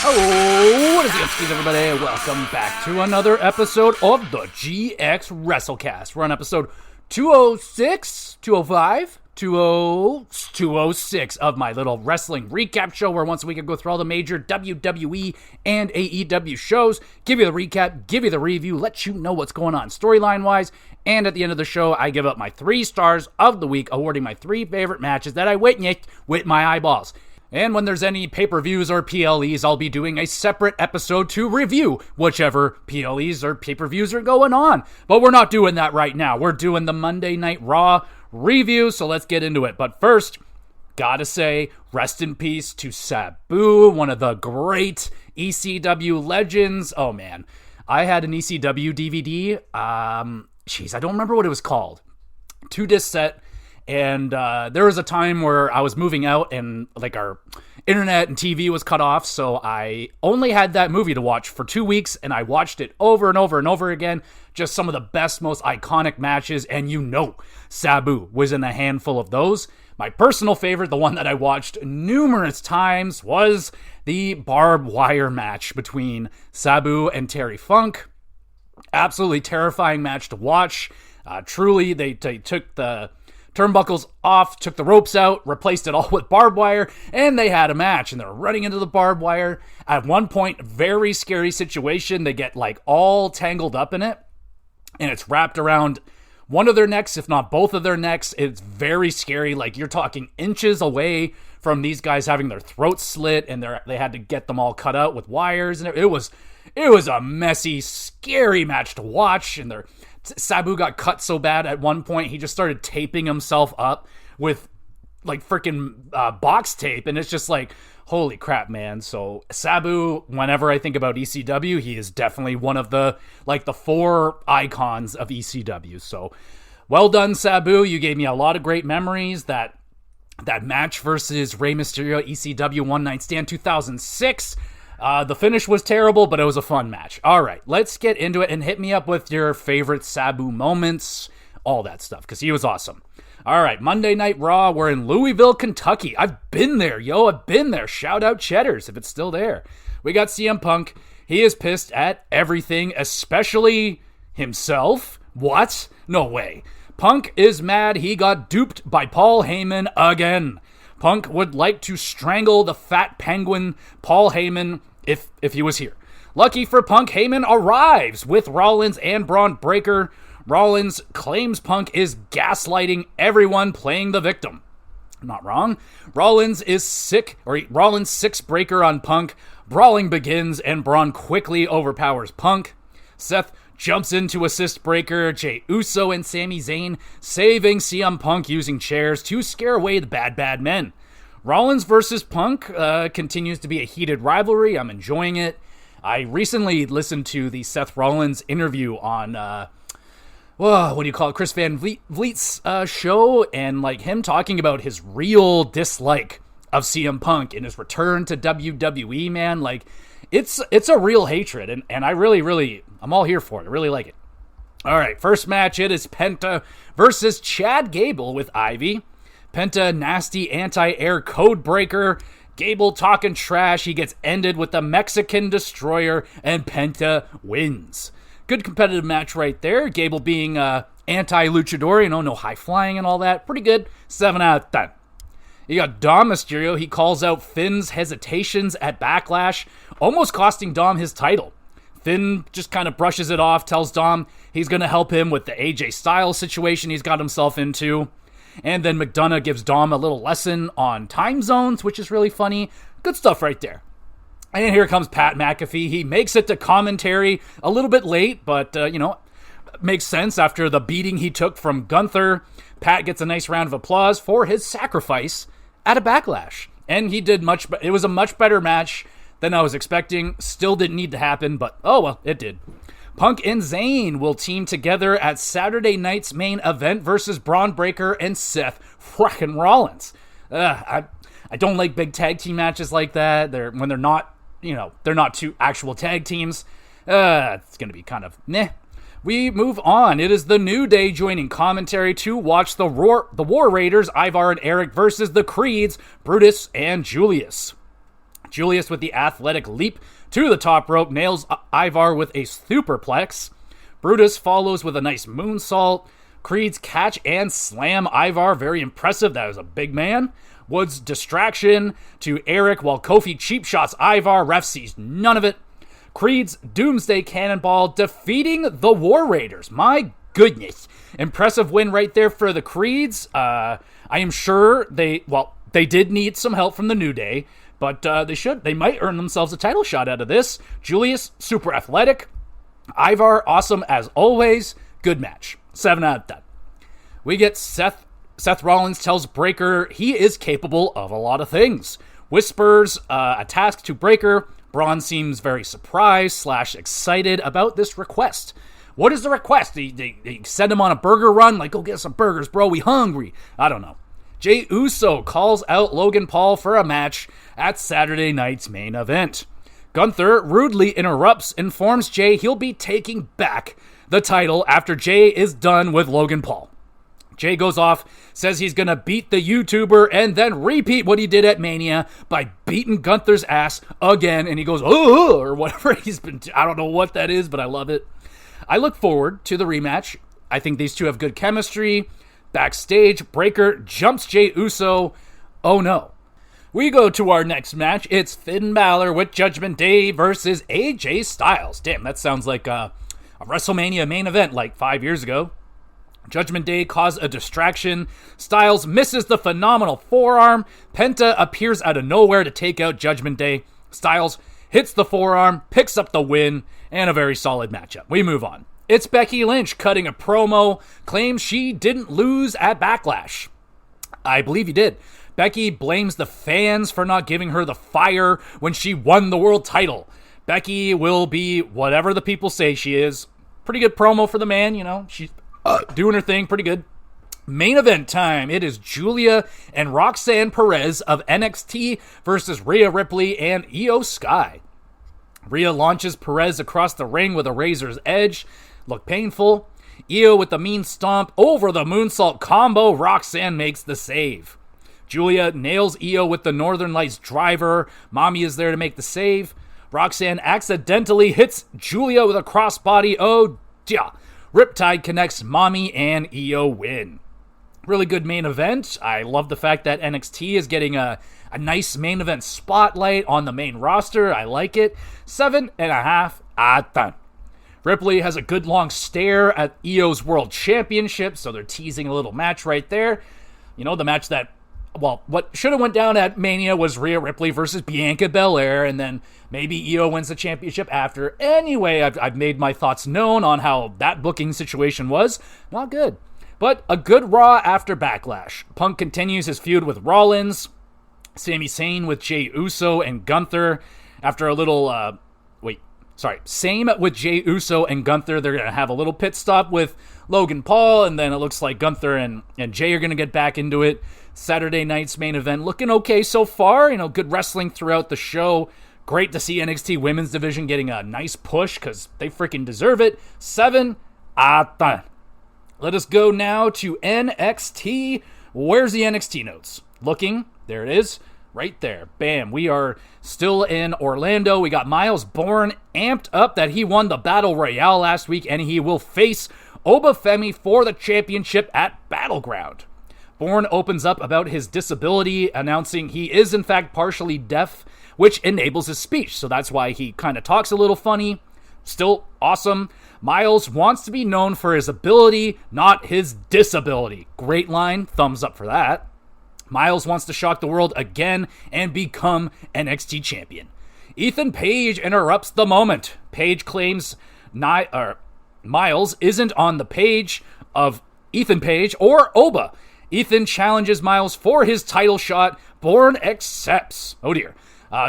Oh, what is it, everybody? Welcome back to another episode of the GXWrestleCast. We're on episode 206, 205, 206 of my little wrestling recap show where once a week I go through all the major WWE and AEW shows, give you the recap, give you the review, let you know what's going on storyline-wise, and at the end of the show, I give up my 3 stars of the week, awarding my 3 favorite matches that I witnessed with my eyeballs. And when there's any pay-per-views or PLEs, I'll be doing a separate episode to review whichever PLEs or pay-per-views are going on. But we're not doing that right now. We're doing the Monday Night Raw review, so let's get into it. But first, gotta say, rest in peace to Sabu, one of the great ECW legends. Oh man, I had an ECW DVD. I don't remember what it was called. 2-disc set. And there was a time where I was moving out and like our internet and TV was cut off. So I only had that movie to watch for 2 weeks and I watched it over and over and over again. Just some of the best, most iconic matches. And you know, Sabu was in a handful of those. My personal favorite, the one that I watched numerous times, was the barbed wire match between Sabu and Terry Funk. Absolutely terrifying match to watch. Truly, they took the turnbuckles off, took the ropes out, replaced it all with barbed wire, and they had a match, and they're running into the barbed wire. At one point, very scary situation. They get like all tangled up in it, and it's wrapped around one of their necks, if not both of their necks. It's very scary. Like, you're talking inches away from these guys having their throats slit, and they had to get them all cut out with wires, and it was a messy, scary match to watch, and Sabu got cut so bad at one point, he just started taping himself up with like freaking box tape. And it's just like, holy crap, man. So Sabu, whenever I think about ECW, he is definitely one of the 4 icons of ECW. So well done, Sabu. You gave me a lot of great memories. That match versus Rey Mysterio, ECW One Night Stand 2006. The finish was terrible, but it was a fun match. All right, let's get into it and hit me up with your favorite Sabu moments, all that stuff, because he was awesome. All right, Monday Night Raw, we're in Louisville, Kentucky. I've been there, I've been there. Shout out Cheddar's if it's still there. We got CM Punk. He is pissed at everything, especially himself. What? No way. Punk is mad he got duped by Paul Heyman again. Punk would like to strangle the fat penguin Paul Heyman if he was here. Lucky for Punk, Heyman arrives with Rollins and Braun Breaker. Rollins claims Punk is gaslighting everyone, playing the victim. Not wrong. Rollins 6 breaker on Punk. Brawling begins and Braun quickly overpowers Punk. Seth jumps in to assist Breaker. Jey Uso and Sami Zayn saving CM Punk using chairs to scare away the bad men. Rollins versus Punk continues to be a heated rivalry. I'm enjoying it. I recently listened to the Seth Rollins interview on, Chris Van Vliet's show, and like him talking about his real dislike of CM Punk and his return to WWE, man. Like, it's a real hatred, and I really, I'm all here for it. I really like it. All right, first match, it is Penta versus Chad Gable with Ivy. Penta, nasty anti-air code breaker. Gable talking trash. He gets ended with the Mexican Destroyer, and Penta wins. Good competitive match right there. Gable being anti-luchador, no high flying and all that. Pretty good. 7 out of 10. You got Dom Mysterio. He calls out Finn's hesitations at Backlash, almost costing Dom his title. Finn just kind of brushes it off, tells Dom he's going to help him with the AJ Styles situation he's got himself into. And then McDonough gives Dom a little lesson on time zones, which is really funny. Good stuff right there. And here comes Pat McAfee. He makes it to commentary a little bit late, but, makes sense after the beating he took from Gunther. Pat gets a nice round of applause for his sacrifice at a Backlash. And he did it was a much better match than I was expecting. Still didn't need to happen, but oh well, it did. Punk and Zayn will team together at Saturday night's main event versus Braun Breaker and Seth frickin' Rollins. I don't like big tag team matches like that. When they're not, they're not 2 actual tag teams. It's going to be kind of meh. We move on. It is the New Day joining commentary to watch the War Raiders, Ivar and Eric, versus the Creeds, Brutus and Julius. Julius with the athletic leap to the top rope nails Ivar with a superplex. Brutus follows with a nice moonsault. Creed's catch and slam Ivar, very impressive. That was a big man. Wood's distraction to Eric while Kofi cheap shots Ivar. Ref sees none of it. Creed's Doomsday Cannonball defeating the War Raiders. My goodness. Impressive win right there for the Creeds. I am sure they did need some help from the New Day, but they might earn themselves a title shot out of this. Julius, super athletic. Ivar, awesome as always. Good match. 7 out of 10. We get Seth Rollins tells Breakker he is capable of a lot of things. Whispers a task to Breakker. Braun seems very surprised / excited about this request. What is the request? They send him on a burger run? Like, go get some burgers, bro. We hungry. I don't know. Jey Uso calls out Logan Paul for a match at Saturday night's main event. Gunther rudely informs Jey he'll be taking back the title after Jey is done with Logan Paul. Jey goes off, says he's going to beat the YouTuber and then repeat what he did at Mania by beating Gunther's ass again. And he goes, oh, or whatever I don't know what that is, but I love it. I look forward to the rematch. I think these two have good chemistry. Backstage, Breakker jumps Jey Uso. Oh no. We go to our next match. It's Finn Balor with Judgment Day versus AJ Styles. Damn, that sounds like a WrestleMania main event like 5 years ago. Judgment Day cause a distraction. Styles misses the phenomenal forearm. Penta appears out of nowhere to take out Judgment Day. Styles hits the forearm, picks up the win, and a very solid matchup. We move on. It's Becky Lynch cutting a promo, claims she didn't lose at Backlash. I believe he did. Becky blames the fans for not giving her the fire when she won the world title. Becky will be whatever the people say she is. Pretty good promo for the man, you know. She's doing her thing pretty good. Main event time. It is Julia and Roxanne Perez of NXT versus Rhea Ripley and Io Sky. Rhea launches Perez across the ring with a razor's edge. Look painful. Io with the mean stomp over the moonsault combo. Roxanne makes the save. Julia nails Io with the Northern Lights driver. Mommy is there to make the save. Roxanne accidentally hits Julia with a crossbody. Oh, yeah. Riptide connects Mommy and Io win. Really good main event. I love the fact that NXT is getting a nice main event spotlight on the main roster. I like it. 7.5 out of 10. Ripley has a good long stare at Io's World Championship, so they're teasing a little match right there. You know, the match that, well, what should have went down at Mania was Rhea Ripley versus Bianca Belair, and then maybe Io wins the championship after. Anyway, I've made my thoughts known on how that booking situation was. Not good. But a good Raw after Backlash. Punk continues his feud with Rollins. Sami Zayn with Jey Uso and Gunther. After a little, same with Jey Uso and Gunther. They're going to have a little pit stop with Logan Paul, and then it looks like Gunther and Jey are going to get back into it. Saturday night's main event looking okay so far. You know, good wrestling throughout the show. Great to see NXT Women's Division getting a nice push because they freaking deserve it. 7 out of 10. Let us go now to NXT. Where's the NXT notes? Looking. There it is. Right there. Bam. We are still in Orlando. We got Miles Bourne amped up that he won the Battle Royale last week, and he will face Obafemi for the championship at Battleground. Bourne opens up about his disability, announcing he is in fact partially deaf, which enables his speech. So that's why he kind of talks a little funny. Still awesome. Miles wants to be known for his ability, not his disability. Great line. Thumbs up for that. Miles wants to shock the world again and become NXT champion. Ethan Page interrupts the moment. Page claims Miles isn't on the page of Ethan Page or Oba. Ethan challenges Miles for his title shot. Bourne accepts. Oh dear.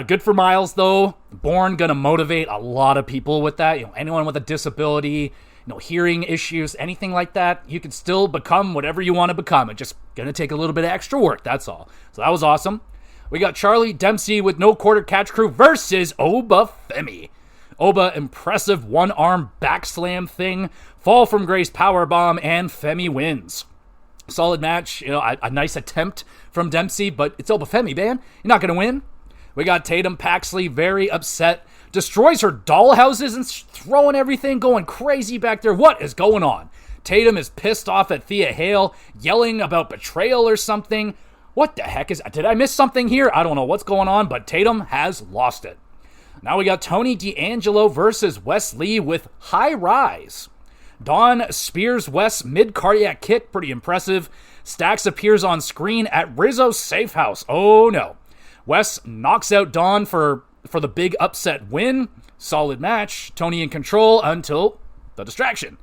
Good for Miles, though. Bourne gonna motivate a lot of people with that. You know, anyone with a disability, hearing issues, anything like that, you can still become whatever you want to become. It's just gonna take a little bit of extra work, that's all. So that was awesome. We got Charlie Dempsey with no quarter catch crew versus Obafemi. Oba, impressive one-arm back slam thing, fall from grace powerbomb, and Femi wins. Solid match, a nice attempt from Dempsey, but it's Obafemi, man. You're not gonna win. We got Tatum Paxley very upset, destroys her dollhouses and throwing everything, going crazy back there. What is going on? Tatum is pissed off at Thea Hale, yelling about betrayal or something. What the heck did I miss something here? I don't know what's going on, but Tatum has lost it. Now we got Tony D'Angelo versus Wes Lee with High Rise. Dawn spears Wes mid-cardiac kick, pretty impressive. Stax appears on screen at Rizzo's safe house. Oh no. Wes knocks out Dawn for the big upset win. Solid match. Tony in control until the distraction.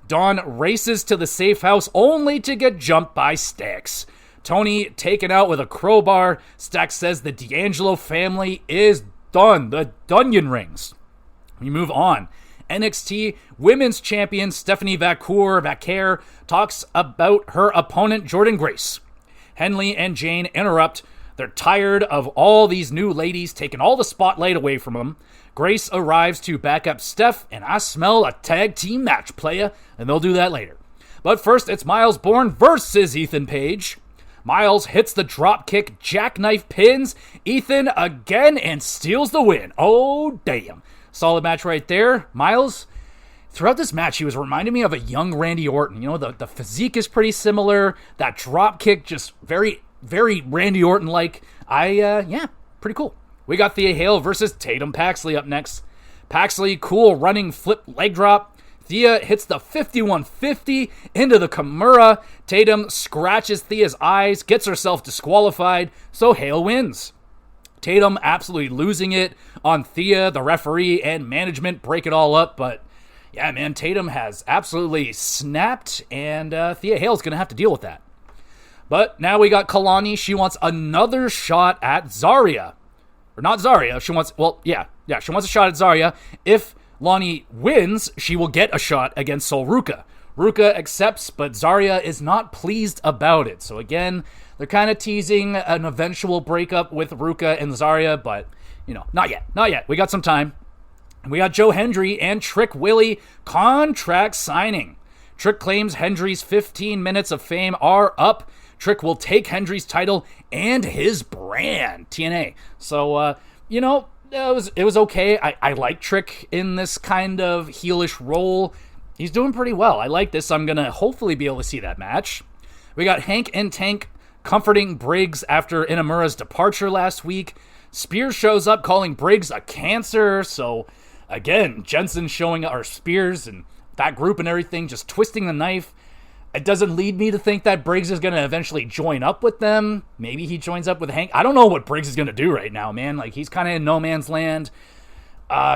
Dawn races to the safe house only to get jumped by Stax. Tony taken out with a crowbar. Stax says the D'Angelo family is done. The Dunyan rings. We move on. NXT Women's Champion Stephanie Vaquer talks about her opponent Jordynne Grace. Henley and Jane interrupt. They're tired of all these new ladies taking all the spotlight away from them. Grace arrives to back up Steph, and I smell a tag team match, playa, and they'll do that later. But first, it's Miles Bourne versus Ethan Page. Miles hits the dropkick, jackknife pins Ethan again and steals the win. Oh, damn. Solid match right there. Miles, throughout this match, he was reminding me of a young Randy Orton. You know, the physique is pretty similar. That dropkick, just very, very Randy Orton-like. Pretty cool. We got Thea Hale versus Tatum Paxley up next. Paxley, cool running flip leg drop. Thea hits the 5150 into the Kimura. Tatum scratches Thea's eyes, gets herself disqualified, so Hale wins. Tatum absolutely losing it on Thea. The referee and management break it all up, but yeah, man, Tatum has absolutely snapped, and Thea Hale's going to have to deal with that. But now we got Kalani. She wants another shot at Zarya. Or not Zarya. She wants a shot at Zarya. If Lani wins, she will get a shot against Sol Ruka. Ruka accepts, but Zarya is not pleased about it. So again, they're kind of teasing an eventual breakup with Ruka and Zarya, but, not yet. We got some time. We got Joe Hendry and Trick Willie contract signing. Trick claims Hendry's 15 minutes of fame are up. Trick will take Hendry's title and his brand, TNA. So, it was okay. I like Trick in this kind of heelish role. He's doing pretty well. I like this. I'm going to hopefully be able to see that match. We got Hank and Tank comforting Briggs after Inamura's departure last week. Spears shows up calling Briggs a cancer. So, again, Jensen Spears and that group and everything, just twisting the knife. It doesn't lead me to think that Briggs is going to eventually join up with them. Maybe he joins up with Hank. I don't know what Briggs is going to do right now, man. Like, he's kind of in no man's land.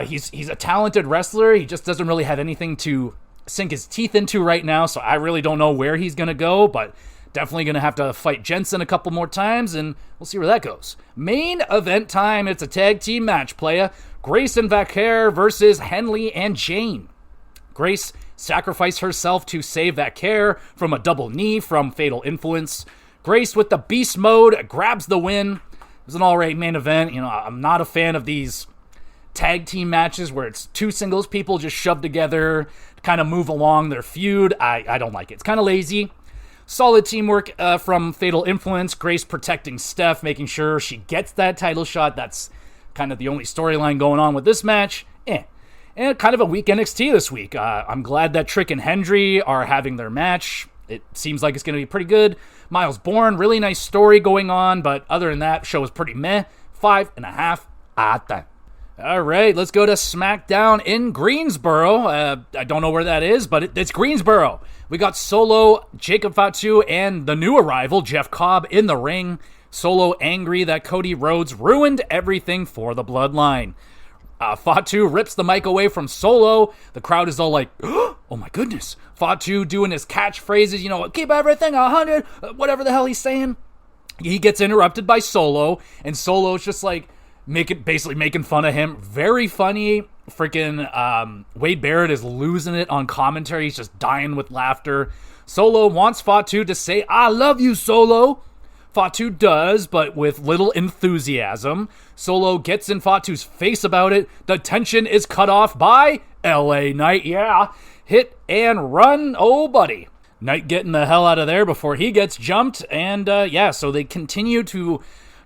He's a talented wrestler. He just doesn't really have anything to sink his teeth into right now, so I really don't know where he's going to go, but definitely going to have to fight Jensen a couple more times, and we'll see where that goes. Main event time. It's a tag team match, playa. Grace and Vaquer versus Henley and Jane. Grace sacrificed herself to save Vaquer from a double knee from Fatal Influence. Grace with the beast mode grabs the win. It was an alright main event. I'm not a fan of these tag team matches where it's two singles people just shoved together to kind of move along their feud. I don't like it. It's kind of lazy. Solid teamwork from Fatal Influence. Grace protecting Steph, making sure she gets that title shot. That's kind of the only storyline going on with this match. And kind of a weak NXT this week. I'm glad that Trick and Hendry are having their match. It seems like it's going to be pretty good. Miles Bourne, really nice story going on, but other than that, show was pretty meh. 5.5 out of 10. All right, let's go to SmackDown in Greensboro. I don't know where that is, but it's Greensboro. We got Solo, Jacob Fatu, and the new arrival, Jeff Cobb, in the ring. Solo angry that Cody Rhodes ruined everything for the Bloodline. Fatu rips the mic away from Solo. The crowd is all like, oh my goodness. Fatu doing his catchphrases, keep everything 100, whatever the hell he's saying. He gets interrupted by Solo, and Solo's just like, basically making fun of him. Very funny. Freaking Wade Barrett is losing it on commentary. He's just dying with laughter. Solo wants Fatu to say, I love you, Solo. Fatu does, but with little enthusiasm. Solo gets in Fatu's face about it. The tension is cut off by LA Knight. Yeah, hit and run. Oh, buddy. Knight getting the hell out of there before he gets jumped. And so they continue to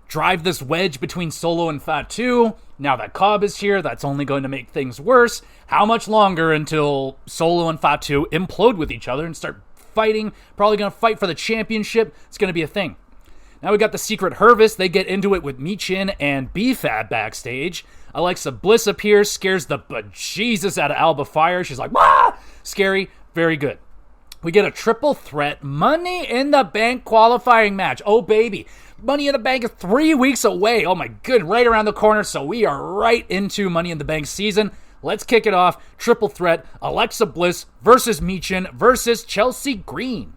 drive this wedge between Solo and Fatu. Now that Cobb is here, that's only going to make things worse. How much longer until Solo and Fatu implode with each other and start fighting? Probably going to fight for the championship. It's going to be a thing. Now we got the Secret Harvest. They get into it with Michin and B-Fab backstage. Alexa Bliss appears, scares the bejesus out of Alba Fire. She's like, "Wah!" Scary. Very good. We get a triple threat Money in the Bank qualifying match. Oh, baby. Money in the Bank is 3 weeks away. Oh, my goodness. Right around the corner. So we are right into Money in the Bank season. Let's kick it off. Triple threat. Alexa Bliss versus Michin versus Chelsea Green.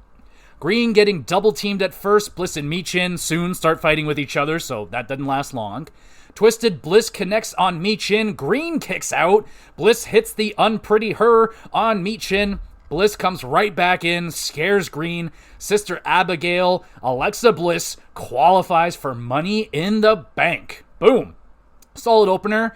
Green getting double teamed at first. Bliss and Michin soon start fighting with each other, so that doesn't last long. Twisted Bliss connects on Michin. Green kicks out. Bliss hits the unpretty her on Michin. Bliss comes right back in, scares Green. Sister Abigail, Alexa Bliss qualifies for Money in the Bank. Boom. Solid opener.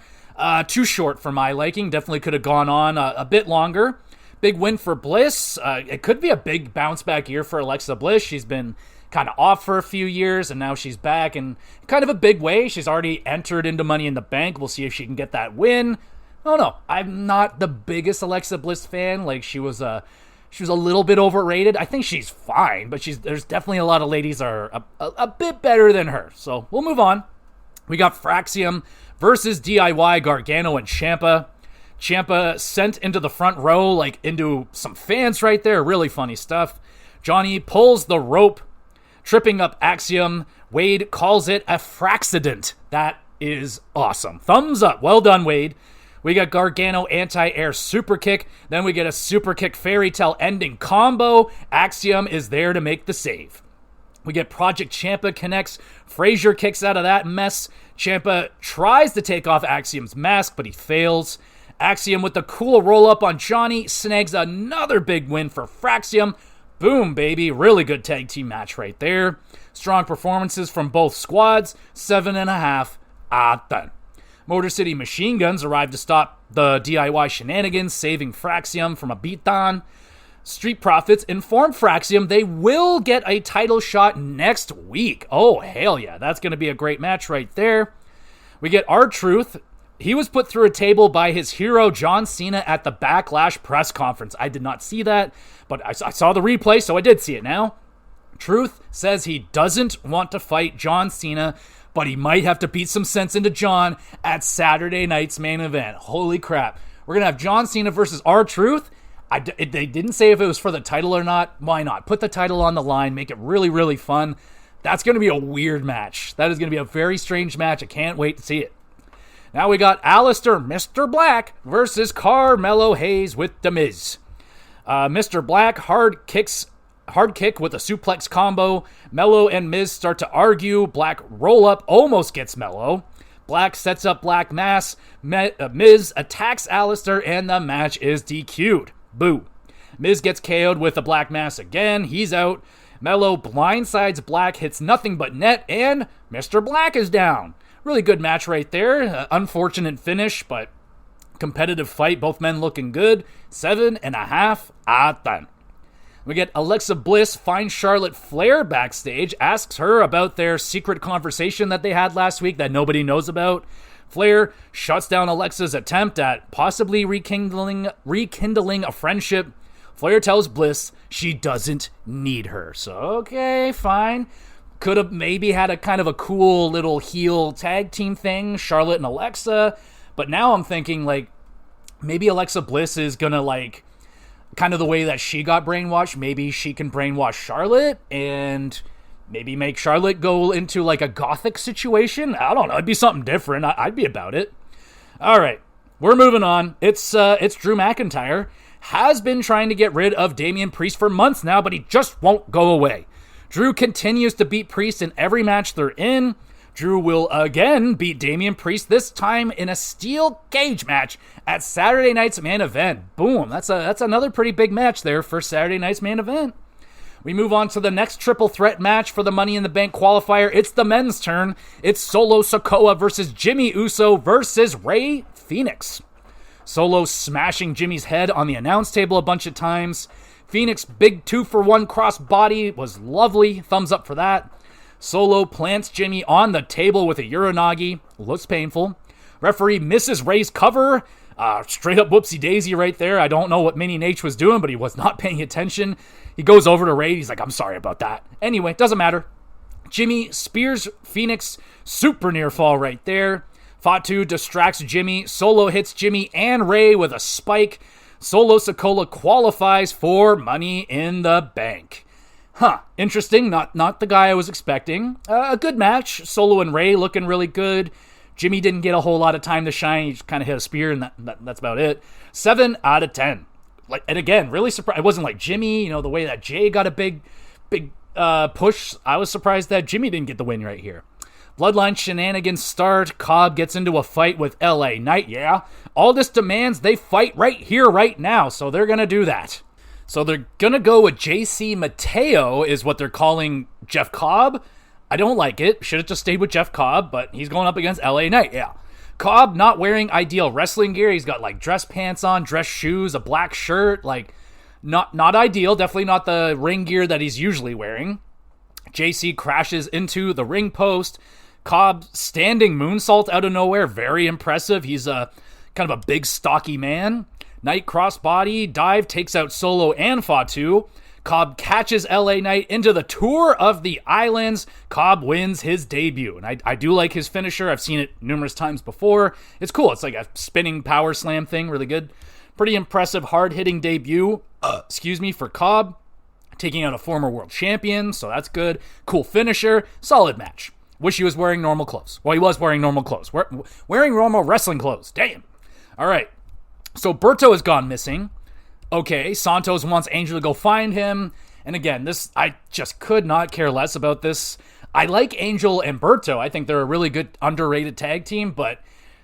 Too short for my liking. Definitely could have gone on a bit longer. Big win for Bliss. It could be a big bounce back year for Alexa Bliss. She's been kind of off for a few years, and now she's back in kind of a big way. She's already entered into Money in the Bank. We'll see if she can get that win. Oh no, I'm not the biggest Alexa Bliss fan. Like, she was a little bit overrated. I think she's fine, but there's definitely a lot of ladies are a bit better than her. So we'll move on. We got Fraxium versus DIY, Gargano and Ciampa. Ciampa sent into the front row, like into some fans right there. Really funny stuff. Johnny pulls the rope, tripping up Axiom. Wade calls it a Fraxident. That is awesome. Thumbs up. Well done, Wade. We got Gargano anti-air super kick. Then we get a super kick fairy tale ending combo. Axiom is there to make the save. We get Project Ciampa connects. Frazier kicks out of that mess. Ciampa tries to take off Axiom's mask, but he fails. Axiom with the cool roll-up on Johnny snags another big win for Fraxium. Boom, baby. Really good tag team match right there. Strong performances from both squads. 7.5 out of 10. Motor City Machine Guns arrived to stop the DIY shenanigans, saving Fraxium from a beatdown. Street Profits informed Fraxium they will get a title shot next week. Oh, hell yeah. That's going to be a great match right there. We get R-Truth. He was put through a table by his hero, John Cena, at the Backlash press conference. I did not see that, but I saw the replay, so I did see it now. Truth says he doesn't want to fight John Cena, but he might have to beat some sense into John at Saturday night's main event. Holy crap. We're going to have John Cena versus R-Truth. They didn't say if it was for the title or not. Why not? Put the title on the line. Make it really, really fun. That's going to be a weird match. That is going to be a very strange match. I can't wait to see it. Now we got Alistair, Mr. Black, versus Carmelo Hayes with The Miz. Mr. Black hard kick with a suplex combo. Mello and Miz start to argue. Black roll up, almost gets Mello. Black sets up Black Mass. Miz attacks Alistair, and the match is DQ'd. Boo. Miz gets KO'd with a Black Mass again. He's out. Mello blindsides Black, hits nothing but net, and Mr. Black is down. Really good match right there. Unfortunate finish, but competitive fight. Both men looking good. 7.5 out of 10. We get Alexa Bliss finds Charlotte Flair backstage, asks her about their secret conversation that they had last week that nobody knows about. Flair shuts down Alexa's attempt at possibly rekindling a friendship. Flair tells Bliss she doesn't need her. So, okay, fine. Could have maybe had a kind of a cool little heel tag team thing, Charlotte and Alexa. But now I'm thinking, like, maybe Alexa Bliss is going to, like, kind of the way that she got brainwashed. Maybe she can brainwash Charlotte and maybe make Charlotte go into, like, a gothic situation. I don't know. It'd be something different. I'd be about it. All right. We're moving on. It's Drew McIntyre. Has been trying to get rid of Damian Priest for months now, but he just won't go away. Drew continues to beat Priest in every match they're in. Drew will again beat Damian Priest, this time in a steel cage match at Saturday night's main event. Boom. That's another pretty big match there for Saturday night's main event. We move on to the next triple threat match for the Money in the Bank qualifier. It's the men's turn. It's Solo Sikoa versus Jimmy Uso versus Rey Fenix. Solo smashing Jimmy's head on the announce table a bunch of times. Phoenix big 2-for-1 cross body was lovely. Thumbs up for that. Solo plants Jimmy on the table with a Uranagi. Looks painful. Referee misses Ray's cover. Straight up whoopsie daisy right there. I don't know what Mini Nate was doing, but he was not paying attention. He goes over to Ray. He's like, I'm sorry about that. Anyway, doesn't matter. Jimmy spears Phoenix. Super near fall right there. Fatu distracts Jimmy. Solo hits Jimmy and Ray with a spike. Solo Sikoa qualifies for Money in the Bank. Interesting. Not the guy I was expecting. A good match. Solo and Ray looking really good. Jimmy didn't get a whole lot of time to shine. He just kind of hit a spear, and that's about it. 7 out of 10. And again, really surprised. It wasn't like Jimmy, the way that Jay got a big push. I was surprised that Jimmy didn't get the win right here. Bloodline shenanigans start. Cobb gets into a fight with LA Knight. Yeah. Aldis demands they fight right here, right now. So they're going to do that. So they're going to go with JC Mateo is what they're calling Jeff Cobb. I don't like it. Should have just stayed with Jeff Cobb, but he's going up against LA Knight. Yeah. Cobb not wearing ideal wrestling gear. He's got dress pants on, dress shoes, a black shirt. Not ideal. Definitely not the ring gear that he's usually wearing. JC crashes into the ring post. Cobb standing moonsault out of nowhere. Very impressive. He's a kind of a big, stocky man. Knight crossbody dive takes out Solo and Fatu. Cobb catches LA Knight into the Tour of the Islands. Cobb wins his debut. And I do like his finisher. I've seen it numerous times before. It's cool. It's like a spinning power slam thing. Really good. Pretty impressive, hard-hitting debut. For Cobb. Taking out a former world champion, so that's good. Cool finisher. Solid match. Wish he was wearing normal clothes. Well, he was wearing normal clothes. Wearing normal wrestling clothes. Damn. All right. So Berto has gone missing. Okay, Santos wants Angel to go find him. And again, I just could not care less about this. I like Angel and Berto. I think they're a really good underrated tag team, but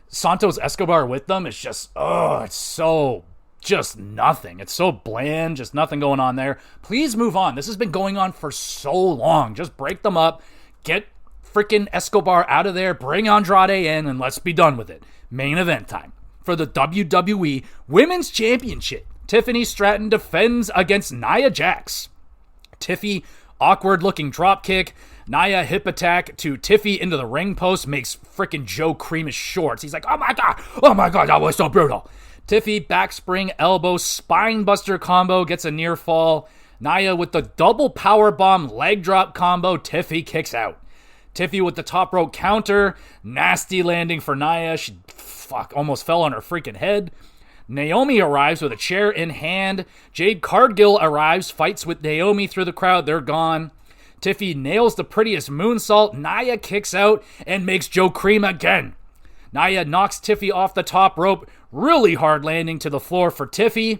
Santos Escobar with them is just, it's so just nothing. It's so bland, just nothing going on there. Please move on. This has been going on for so long. Just break them up. Get freaking Escobar out of there. Bring Andrade in, and let's be done with it. Main event time for the WWE Women's Championship. Tiffany Stratton defends against Nia Jax. Tiffy, awkward looking drop kick. Nia hip attack to Tiffy into the ring post makes freaking Joe cream his shorts. He's like, oh my god, that was so brutal. Tiffy back spring elbow spine buster combo gets a near fall. Nia with the double power bomb leg drop combo. Tiffy kicks out. Tiffy with the top rope counter. Nasty landing for Nia. She almost fell on her freaking head. Naomi arrives with a chair in hand. Jade Cargill arrives, fights with Naomi through the crowd. They're gone. Tiffy nails the prettiest moonsault. Nia kicks out and makes Joe cream again. Nia knocks Tiffy off the top rope. Really hard landing to the floor for Tiffy.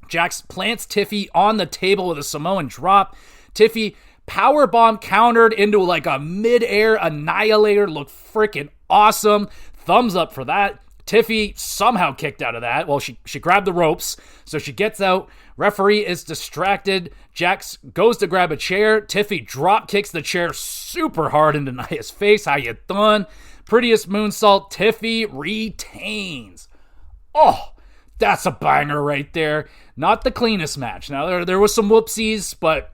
Jax plants Tiffy on the table with a Samoan drop. Tiffy powerbomb countered into a mid-air annihilator. Looked freaking awesome. Thumbs up for that. Tiffy somehow kicked out of that. Well, she grabbed the ropes, so she gets out. Referee is distracted. Jax goes to grab a chair. Tiffy drop kicks the chair super hard into Nia's face. How you done? Prettiest moonsault. Tiffy retains. Oh, that's a banger right there. Not the cleanest match. Now, there was some whoopsies, but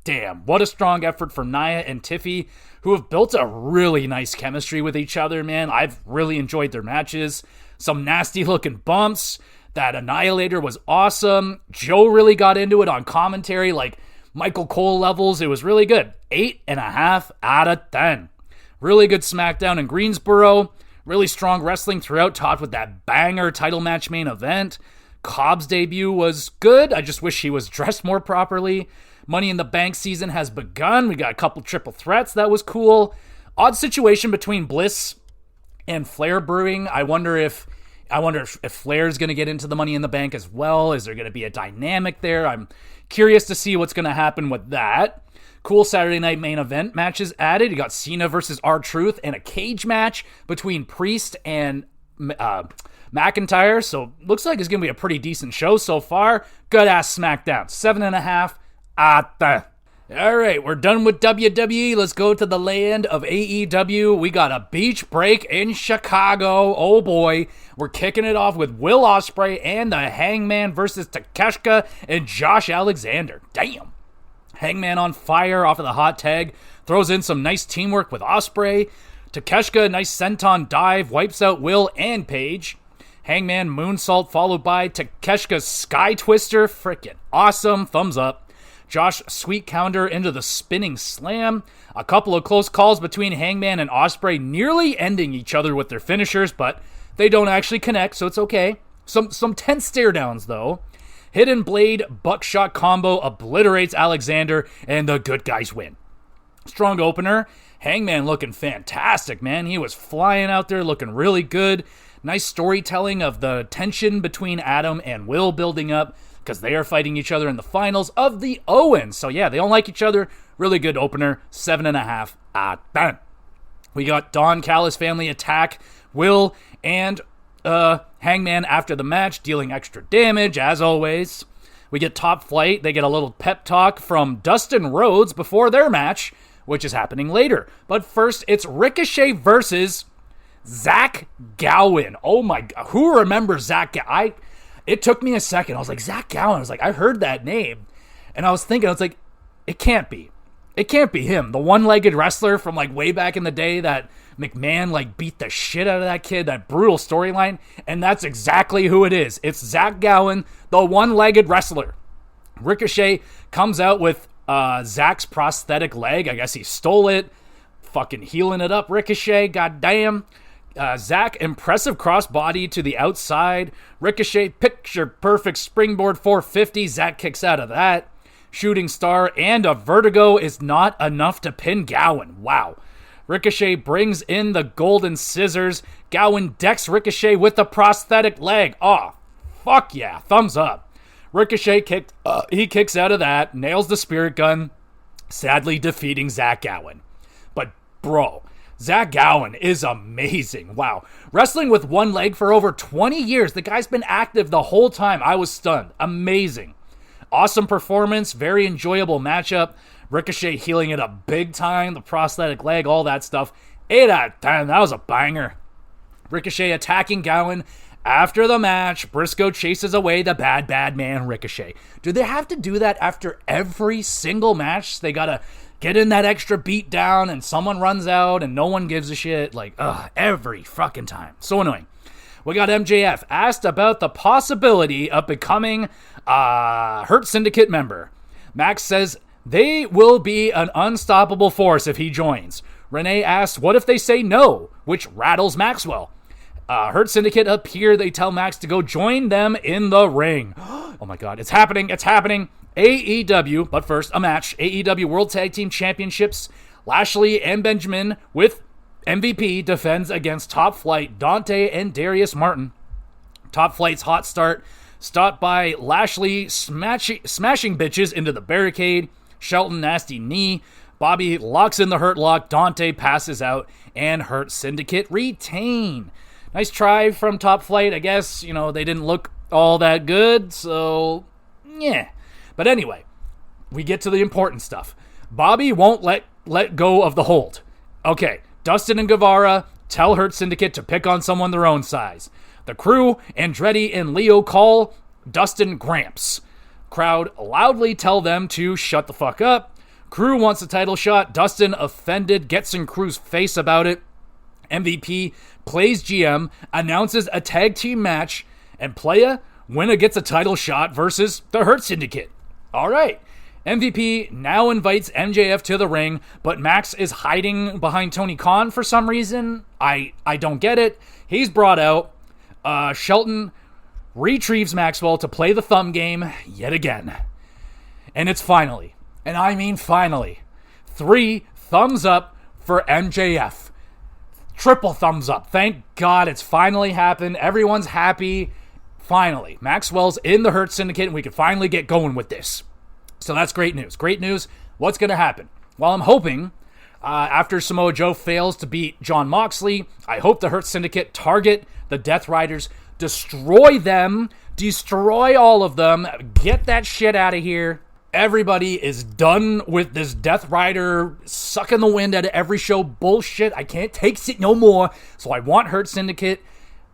damn, what a strong effort from Nia and Tiffy, who have built a really nice chemistry with each other, man. I've really enjoyed their matches. Some nasty-looking bumps. That Annihilator was awesome. Joe really got into it on commentary, like Michael Cole levels. It was really good. 8.5 out of 10. Really good SmackDown in Greensboro. Really strong wrestling throughout, topped with that banger title match main event. Cobb's debut was good. I just wish he was dressed more properly. Money in the Bank season has begun. We got a couple triple threats. That was cool. Odd situation between Bliss and Flair brewing. I wonder if Flair's going to get into the Money in the Bank as well. Is there going to be a dynamic there? I'm curious to see what's going to happen with that. Cool Saturday night main event matches added. You got Cena versus R-Truth and a cage match between Priest and McIntyre. So looks like it's going to be a pretty decent show so far. Good ass SmackDown. 7.5 out of 10. All right, we're done with WWE. Let's go to the land of AEW. We got a beach break in Chicago. Oh boy, we're kicking it off with Will Ospreay and the Hangman versus Takeshita and Josh Alexander. Damn. Hangman on fire off of the hot tag. Throws in some nice teamwork with Ospreay. Takeshita, nice senton dive, wipes out Will and Paige. Hangman moonsault followed by Takeshita's Sky Twister. Freaking awesome. Thumbs up. Josh sweet counter into the spinning slam. A couple of close calls between Hangman and Ospreay, nearly ending each other with their finishers, but they don't actually connect, so it's okay. Some tense stare downs, though. Hidden Blade buckshot combo obliterates Alexander, and the good guys win. Strong opener. Hangman looking fantastic, man. He was flying out there looking really good. Nice storytelling of the tension between Adam and Will building up because they are fighting each other in the finals of the Owens. So yeah, they don't like each other. Really good opener. 7.5 out of 10. We got Don Callis family attack Will and Hangman after the match, dealing extra damage as always. We get Top Flight. They get a little pep talk from Dustin Rhodes before their match, which is happening later. But first, it's Ricochet versus Zach Gowen. Oh my God. Who remembers Zach Gowen? It took me a second. I was like, Zach Gowen. I was like, I heard that name. And I was thinking, it can't be. It can't be him. The one-legged wrestler from like way back in the day that McMahon like beat the shit out of that kid, that brutal storyline. And that's exactly who it is. It's Zach Gowen, the one-legged wrestler. Ricochet comes out with Zach's prosthetic leg. I guess he stole it. Fucking healing it up, Ricochet. Goddamn. Zach, impressive crossbody to the outside. Ricochet, picture perfect springboard 450. Zach kicks out of that. Shooting star and a vertigo is not enough to pin Gowen. Wow. Ricochet brings in the golden scissors. Gowen decks Ricochet with the prosthetic leg. Oh, fuck yeah. Thumbs up. Ricochet kicks out of that, nails the spirit gun, sadly defeating Zach Gowen. But bro, Zach Gowen is amazing. Wow. Wrestling with one leg for over 20 years. The guy's been active the whole time. I was stunned. Amazing. Awesome performance. Very enjoyable matchup. Ricochet healing it up big time. The prosthetic leg, all that stuff. 8 out of 10. That was a banger. Ricochet attacking Gowen. After the match, Briscoe chases away the bad man Ricochet. Do they have to do that after every single match? They gotta get in that extra beat down and someone runs out and no one gives a shit. Like, every fucking time. So annoying. We got MJF asked about the possibility of becoming a Hurt Syndicate member. Max says they will be an unstoppable force if he joins. Renee asks, what if they say no? Which rattles Maxwell. Hurt Syndicate appear. They tell Max to go join them in the ring. Oh my God, it's happening. It's happening. AEW, but first, a match. AEW World Tag Team Championships. Lashley and Benjamin with MVP defends against Top Flight, Dante and Darius Martin. Top Flight's hot start stopped by Lashley smashing bitches into the barricade. Shelton nasty knee. Bobby locks in the Hurt Lock. Dante passes out and Hurt Syndicate retain. Nice try from Top Flight. I guess, they didn't look all that good, so yeah. But anyway, we get to the important stuff. Bobby won't let go of the hold. Okay, Dustin and Guevara tell Hurt Syndicate to pick on someone their own size. The Crew, Andretti and Leo call Dustin Gramps. Crowd loudly tell them to shut the fuck up. Crew wants a title shot. Dustin, offended, gets in Crew's face about it. MVP plays GM, announces a tag team match, and Playa, winner gets a title shot versus the Hurt Syndicate. All right. MVP now invites MJF to the ring, but Max is hiding behind Tony Khan for some reason. I don't get it. He's brought out. Shelton retrieves Maxwell to play the thumb game yet again. And it's finally, and I mean finally, 3 thumbs up for MJF. Triple thumbs up. Thank God it's finally happened. Everyone's happy. Finally. Maxwell's in the Hurt Syndicate and we can finally get going with this. So that's great news. Great news. What's going to happen? Well, I'm hoping after Samoa Joe fails to beat Jon Moxley, I hope the Hurt Syndicate target the Death Riders, destroy them, destroy all of them, get that shit out of here. Everybody is done with this Death Rider sucking the wind out of every show bullshit. I can't take it no more. So I want Hurt Syndicate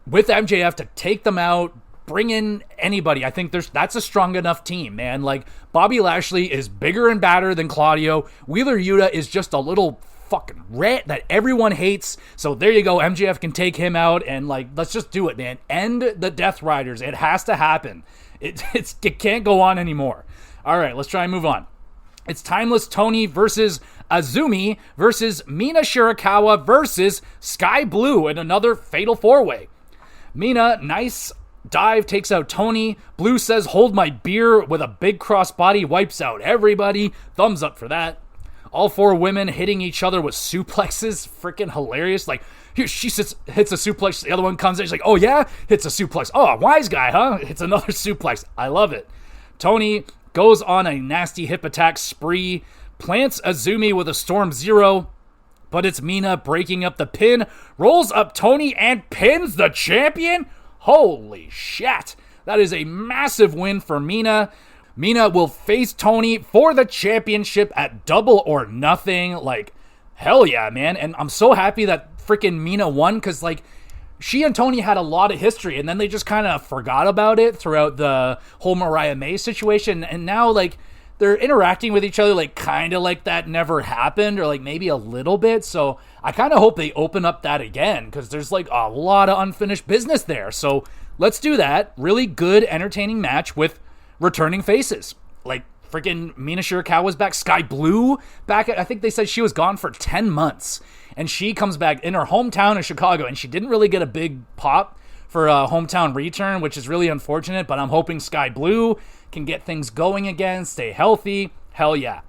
with MJF to take them out, bring in anybody. I think that's a strong enough team, man. Like, Bobby Lashley is bigger and badder than Claudio. Wheeler Yuta is just a little fucking rat that everyone hates. So there you go. MJF can take him out, and like, let's just do it, man. End the Death Riders. It has to happen. It can't go on anymore. All right, let's try and move on. It's Timeless Tony versus Azumi versus Mina Shirakawa versus Sky Blue in another fatal 4-way. Mina, nice dive, takes out Tony. Blue says, hold my beer, with a big crossbody, wipes out everybody. Thumbs up for that. All 4 women hitting each other with suplexes. Freaking hilarious. Like, here she hits a suplex. The other one comes in. She's like, oh yeah? Hits a suplex. Oh, wise guy, huh? Hits another suplex. I love it. Tony goes on a nasty hip attack spree. Plants Azumi with a Storm Zero. But it's Mina breaking up the pin. Rolls up Tony and pins the champion. Holy shit. That is a massive win for Mina. Mina will face Tony for the championship at Double or Nothing. Like, hell yeah, man. And I'm so happy that freaking Mina won, because, like, she and Tony had a lot of history, and then they just kind of forgot about it throughout the whole Mariah May situation. And now, like, they're interacting with each other, like, kind of like that never happened, or like maybe a little bit. So I kind of hope they open up that again, because there's like a lot of unfinished business there. So let's do that. Really good, entertaining match with returning faces. Like, freaking Mina Shirakawa's back. Sky Blue back. I think they said she was gone for 10 months. And she comes back in her hometown of Chicago. And she didn't really get a big pop for a hometown return, which is really unfortunate. But I'm hoping Sky Blue can get things going again, stay healthy. Hell yeah.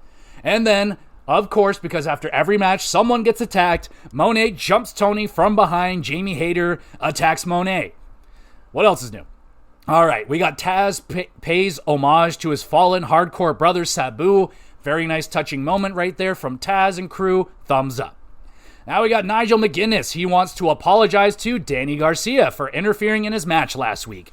And then, of course, because after every match, someone gets attacked, Monet jumps Tony from behind. Jamie Hayter attacks Monet. What else is new? All right, we got Taz pays homage to his fallen hardcore brother Sabu. Very nice touching moment right there from Taz and crew. Thumbs up. Now we got Nigel McGuinness. He wants to apologize to Danny Garcia for interfering in his match last week.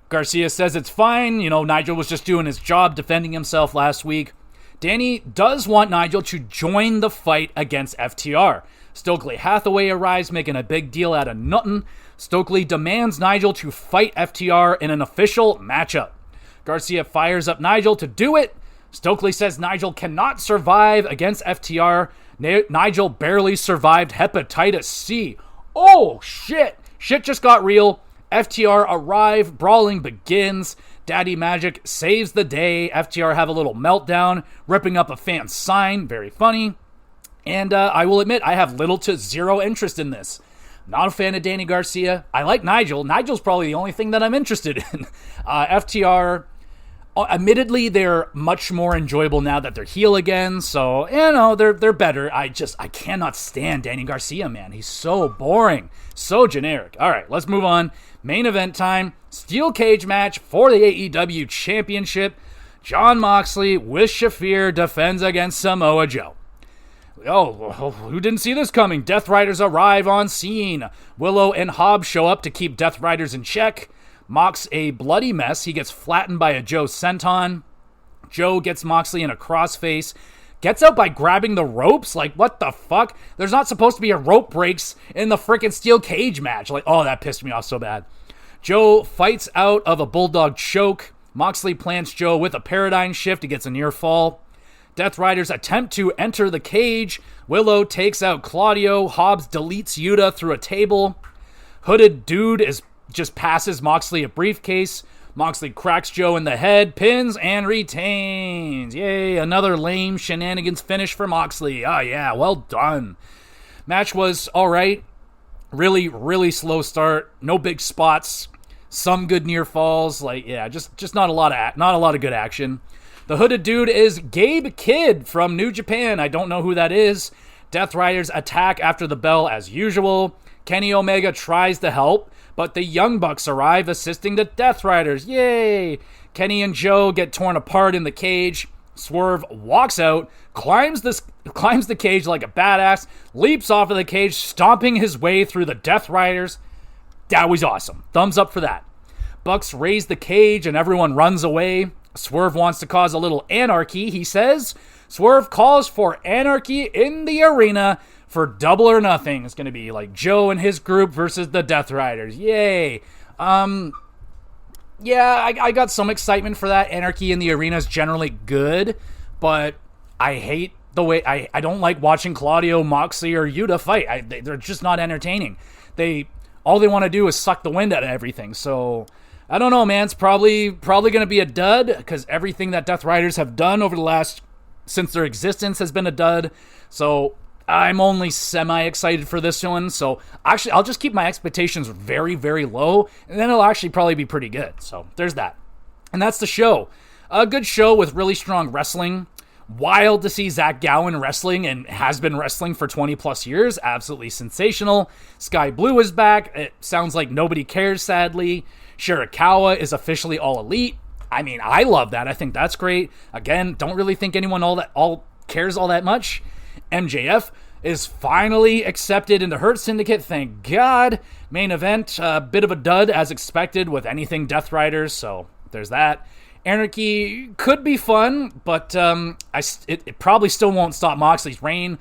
Garcia says it's fine. You know, Nigel was just doing his job defending himself last week. Danny does want Nigel to join the fight against FTR. Stokely Hathaway arrives, making a big deal out of nothing. Stokely demands Nigel to fight FTR in an official matchup. Garcia fires up Nigel to do it. Stokely says Nigel cannot survive against FTR. Nigel barely survived hepatitis C. Oh, shit. Shit just got real. FTR arrive. Brawling begins. Daddy Magic saves the day. FTR have a little meltdown, ripping up a fan sign. Very funny. And I will admit, I have little to zero interest in this. Not a fan of Danny Garcia. I like Nigel. Nigel's probably the only thing that I'm interested in. FTR, admittedly, they're much more enjoyable now that they're heel again. So, you know, they're better. I cannot stand Danny Garcia, man. He's so boring. So generic. All right, let's move on. Main event time. Steel cage match for the AEW Championship. Jon Moxley with Shafir defends against Samoa Joe. Oh, who didn't see this coming? Death Riders arrive on scene. Willow and Hobbs show up to keep Death Riders in check. Mox a bloody mess. He gets flattened by a Joe senton. Joe gets Moxley in a crossface. Gets out by grabbing the ropes? Like, what the fuck? There's not supposed to be a rope breaks in the freaking steel cage match. Like, oh, that pissed me off so bad. Joe fights out of a bulldog choke. Moxley plants Joe with a paradigm shift. He gets a near fall. Death Riders attempt to enter the cage. Willow takes out Claudio. Hobbs deletes Yuta through a table. Hooded Dude just passes Moxley a briefcase. Moxley cracks Joe in the head, pins, and retains. Yay, another lame shenanigans finish for Moxley. Oh yeah, well done. Match was alright. Really, really slow start. No big spots. Some good near falls. Like, yeah, just not a lot of good action. The Hooded Dude is Gabe Kidd from New Japan. I don't know who that is. Death Riders attack after the bell as usual. Kenny Omega tries to help, but the Young Bucks arrive assisting the Death Riders. Yay! Kenny and Joe get torn apart in the cage. Swerve walks out, climbs the cage like a badass, leaps off of the cage, stomping his way through the Death Riders. That was awesome. Thumbs up for that. Bucks raise the cage and everyone runs away. Swerve wants to cause a little anarchy, he says. Swerve calls for anarchy in the arena for Double or Nothing. It's going to be like Joe and his group versus the Death Riders. Yay. Yeah, I got some excitement for that. Anarchy in the arena is generally good, but I hate the way I don't like watching Claudio, Moxley, or Yuta fight. They're just not entertaining. All they want to do is suck the wind out of everything. So I don't know, man. It's probably going to be a dud because everything that Death Riders have done over the last since their existence has been a dud. So I'm only semi-excited for this one. So actually, I'll just keep my expectations very, very low, and then it'll actually probably be pretty good. So there's that. And that's the show. A good show with really strong wrestling. Wild to see Zach Gowen wrestling and has been wrestling for 20 plus years. Absolutely sensational. Sky Blue is back. It sounds like nobody cares, sadly. Shirakawa is officially all elite. I mean, I love that. I think that's great. Again, don't really think anyone all cares all that much. MJF is finally accepted into Hurt Syndicate. Thank God. Main event, a bit of a dud as expected with anything Death Riders. So there's that. Anarchy could be fun, but it probably still won't stop Moxley's reign.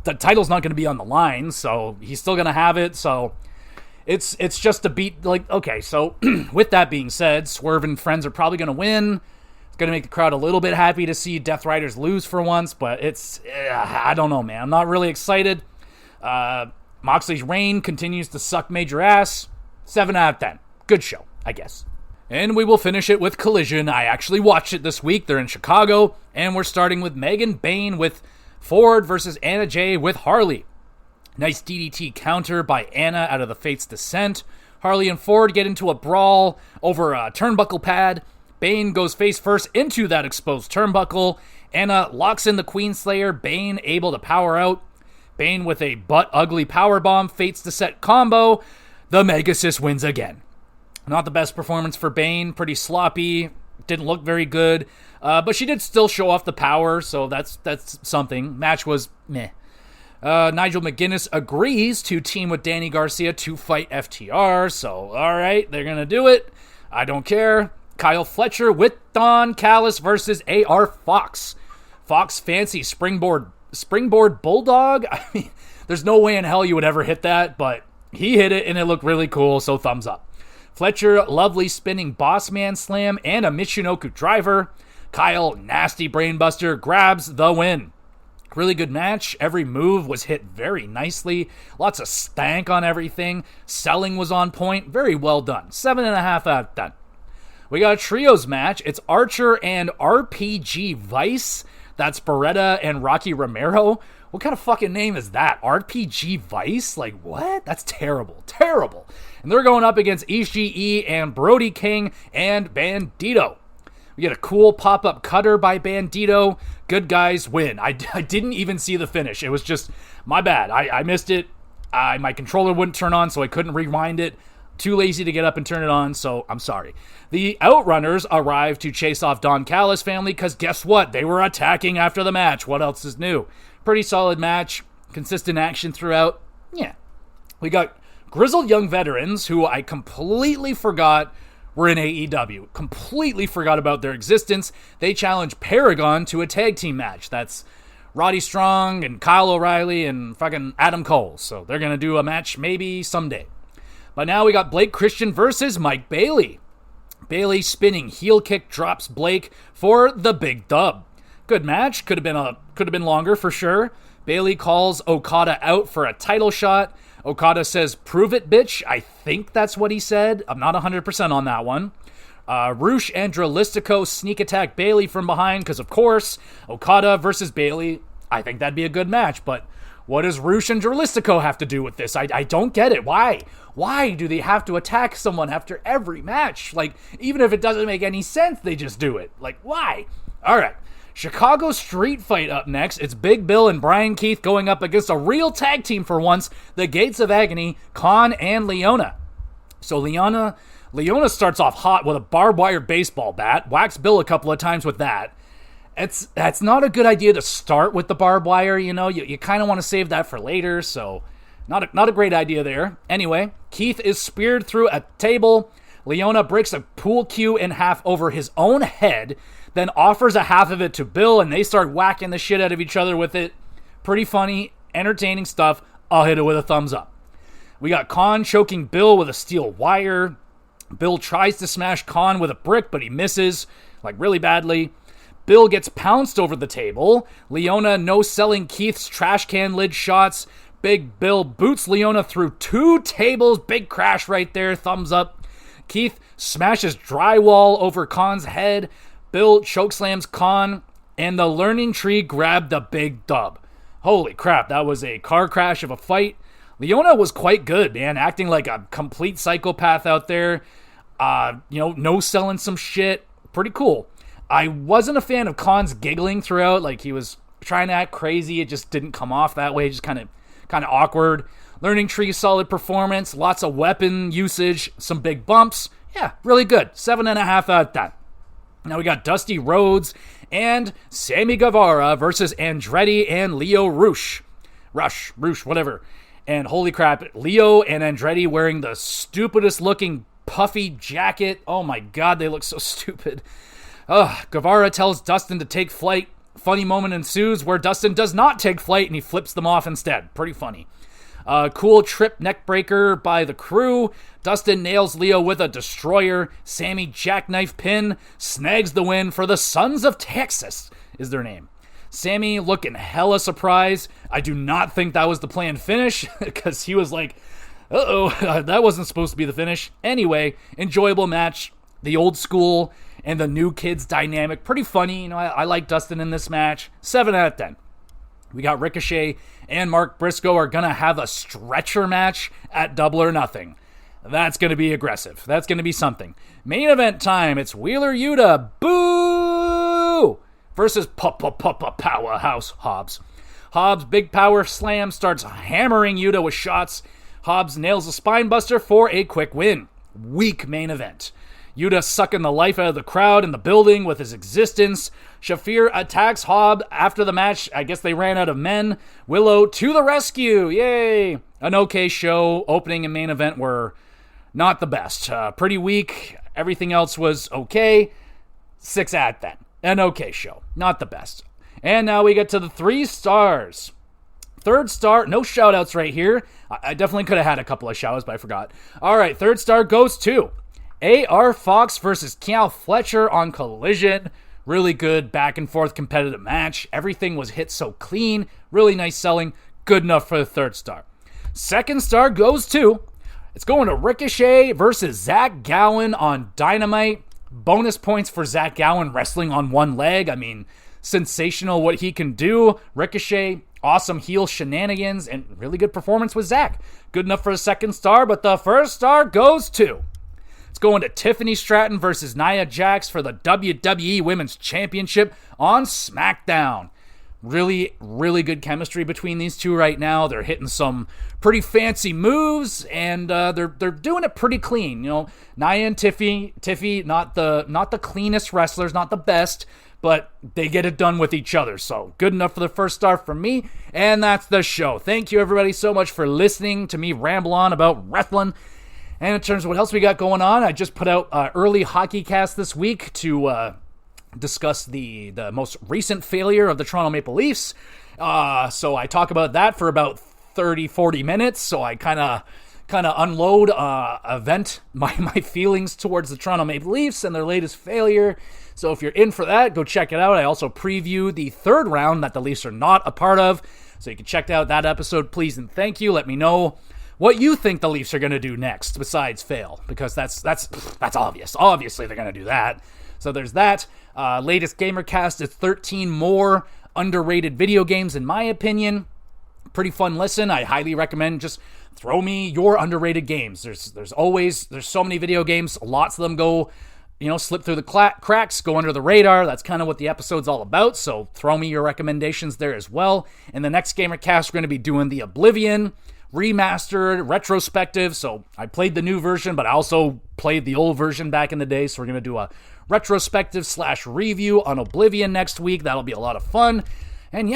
The title's not going to be on the line, so he's still going to have it. So it's just a beat. Like, okay, so with that being said, Swerve and friends are probably going to win. It's going to make the crowd a little bit happy to see Death Riders lose for once, but I don't know, man. I'm not really excited. Moxley's reign continues to suck major ass. 7 out of 10. Good show, I guess. And we will finish it with Collision. I actually watched it this week. They're in Chicago. And we're starting with Megan Bayne with Ford versus Anna Jay with Harley. Nice DDT counter by Anna out of the Fate's Descent. Harley and Ford get into a brawl over a turnbuckle pad. Bayne goes face first into that exposed turnbuckle. Anna locks in the Queenslayer. Bayne able to power out. Bayne with a butt-ugly powerbomb. Fate's Descent combo. The Megasis wins again. Not the best performance for Bayne. Pretty sloppy. Didn't look very good. But she did still show off the power, so that's something. Match was meh. Nigel McGuinness agrees to team with Danny Garcia to fight FTR. So, alright, they're going to do it. I don't care. Kyle Fletcher with Don Callis versus AR Fox. Fox fancy springboard bulldog. I mean, there's no way in hell you would ever hit that, but he hit it and it looked really cool, so thumbs up. Fletcher, lovely spinning boss man slam and a Michinoku driver. Kyle, nasty brainbuster, grabs the win. Really good match. Every move was hit very nicely. Lots of stank on everything. Selling was on point. Very well done. 7.5 out of 10. We got a trios match. It's Archer and RPG Vice. That's Beretta and Rocky Romero. What kind of fucking name is that? RPG Vice? Like, what? That's terrible. Terrible. And they're going up against Ishii and Brody King and Bandito. We get a cool pop-up cutter by Bandito. Good guys win. I didn't even see the finish. It was just my bad. I missed it. My controller wouldn't turn on, so I couldn't rewind it. Too lazy to get up and turn it on, so I'm sorry. The Outrunners arrive to chase off Don Callis family because guess what? They were attacking after the match. What else is new? Pretty solid match. Consistent action throughout. Yeah. We got grizzled young veterans who I completely forgot were in AEW. Completely forgot about their existence. They challenge Paragon to a tag team match. That's Roddy Strong and Kyle O'Reilly and fucking Adam Cole. So they're going to do a match maybe someday. But now we got Blake Christian versus Mike Bailey. Bailey spinning heel kick drops Blake for the big dub. Good match. Could have been longer for sure. Bailey calls Okada out for a title shot. Okada says, "Prove it, bitch." I think that's what he said. I'm not 100% on that one. Rush and Dralistico sneak attack Bailey from behind because, of course, Okada versus Bailey. I think that'd be a good match, but what does Rush and Dralistico have to do with this? I don't get it. Why? Why do they have to attack someone after every match? Like, even if it doesn't make any sense, they just do it. Like, why? All right. Chicago Street Fight up next. It's Big Bill and Brian Keith going up against a real tag team for once, the Gates of Agony, Khan and Leona. So Leona starts off hot with a barbed wire baseball bat, whacks Bill a couple of times with that. That's not a good idea to start with the barbed wire, you know. You kind of want to save that for later, so not a great idea there. Anyway, Keith is speared through a table. Leona breaks a pool cue in half over his own head, then offers a half of it to Bill, and they start whacking the shit out of each other with it. Pretty funny, entertaining stuff. I'll hit it with a thumbs up. We got Khan choking Bill with a steel wire. Bill tries to smash Khan with a brick, but he misses, like really badly. Bill gets pounced over the table. Leona no-selling Keith's trash can lid shots. Big Bill boots Leona through 2 tables. Big crash right there. Thumbs up. Keith smashes drywall over Khan's head. Bill chokeslams Khan. And the learning tree grabbed the big dub. Holy crap, that was a car crash of a fight. Leona was quite good, man. Acting like a complete psychopath out there. No-selling some shit. Pretty cool. I wasn't a fan of Khan's giggling throughout. Like, he was trying to act crazy. It just didn't come off that way. Just kind of awkward. Learning tree, solid performance. Lots of weapon usage. Some big bumps. Yeah, really good. 7.5 out of 10. Now we got Dusty Rhodes and Sammy Guevara versus Andretti and Leo Rush, whatever. And holy crap, Leo and Andretti wearing the stupidest looking puffy jacket. Oh my god, they look so stupid. Guevara tells Dustin to take flight. Funny moment ensues where Dustin does not take flight and he flips them off instead. Pretty funny. Cool trip neck breaker by the crew. Dustin nails Leo with a destroyer. Sammy jackknife pin. Snags the win for the Sons of Texas is their name. Sammy looking hella surprised. I do not think that was the planned finish because he was like, that wasn't supposed to be the finish. Anyway, enjoyable match. The old school and the new kids dynamic. Pretty funny. I like Dustin in this match. 7 out of 10. We got Ricochet and Mark Briscoe are going to have a stretcher match at Double or Nothing. That's going to be aggressive. That's going to be something. Main event time. It's Wheeler Yuta. Boo! Versus Powerhouse Hobbs. Hobbs' big power slam starts hammering Yuta with shots. Hobbs nails a spine buster for a quick win. Weak main event. Yuta sucking the life out of the crowd in the building with his existence. Shafir attacks Hobbs after the match. I guess they ran out of men. Willow to the rescue. Yay! An okay show. Opening and main event were not the best. Pretty weak. Everything else was okay. 6 out of 10. An okay show. Not the best. And now we get to the 3 stars. Third star, no shout-outs right here. I definitely could have had a couple of shout-outs, but I forgot. All right, third star goes to A.R. Fox versus Cal Fletcher on Collision. Really good back-and-forth competitive match. Everything was hit so clean. Really nice selling. Good enough for the third star. Second star goes to, it's going to Ricochet versus Zach Gowen on Dynamite. Bonus points for Zach Gowen wrestling on one leg. I mean, sensational what he can do. Ricochet, awesome heel shenanigans, and really good performance with Zach. Good enough for a second star, but the first star goes to, it's going to Tiffany Stratton versus Nia Jax for the WWE Women's Championship on SmackDown. Really, really good chemistry between these two right now. They're hitting some pretty fancy moves, and they're doing it pretty clean. Nia and Tiffy, not the cleanest wrestlers, not the best, but they get it done with each other. So good enough for the first star from me, and that's the show. Thank you everybody so much for listening to me ramble on about wrestling. And in terms of what else we got going on, I just put out early hockey cast this week to discuss the most recent failure of the Toronto Maple Leafs. So I talk about that for about 30-40 minutes. So I kind of unload, vent my feelings towards the Toronto Maple Leafs and their latest failure. So if you're in for that, go check it out. I also preview the third round that the Leafs are not a part of. So you can check out that episode, please and thank you. Let me know what you think the Leafs are going to do next besides fail, because that's obvious. Obviously they're going to do that. So there's that. Latest GamerCast is 13 more underrated video games, in my opinion. Pretty fun listen. I highly recommend just throw me your underrated games. There's so many video games. Lots of them go, slip through the cracks, go under the radar. That's kind of what the episode's all about. So throw me your recommendations there as well. In the next GamerCast, we're going to be doing the Oblivion remastered retrospective. So I played the new version, but I also played the old version back in the day. So we're going to do a retrospective / review on Oblivion next week. That'll be a lot of fun. And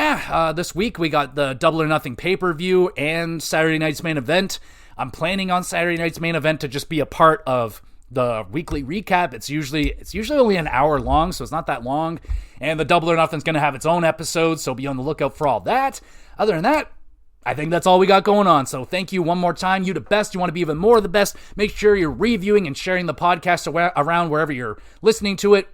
this week we got the Double or Nothing pay-per-view and Saturday night's main event. I'm planning on Saturday night's main event to just be a part of the weekly recap. It's usually only an hour long, so it's not that long. And the Double or Nothing's going to have its own episode, so be on the lookout for all that. Other than that, I think that's all we got going on. So thank you one more time. You the best. You want to be even more the best. Make sure you're reviewing and sharing the podcast around wherever you're listening to it.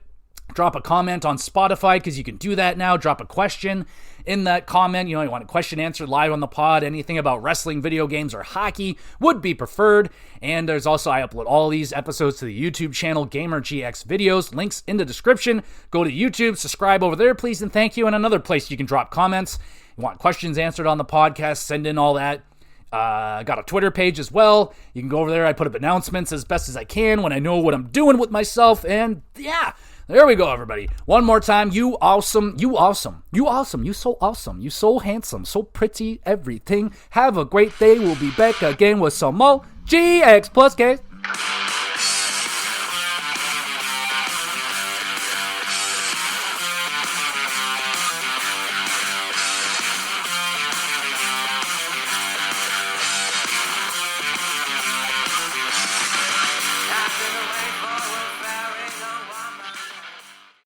Drop a comment on Spotify because you can do that now. Drop a question in that comment. You want a question answered live on the pod. Anything about wrestling, video games, or hockey would be preferred. And there's also, I upload all these episodes to the YouTube channel, Gamer GX Videos. Links in the description. Go to YouTube, subscribe over there, please, and thank you. And another place you can drop comments. You want questions answered on the podcast, send in all that. Got a Twitter page as well. You can go over there. I put up announcements as best as I can when I know what I'm doing with myself. And yeah, there we go, everybody. One more time. You awesome. You awesome. You awesome. You so awesome. You so handsome. So pretty. Everything. Have a great day. We'll be back again with some more GX Plus Case.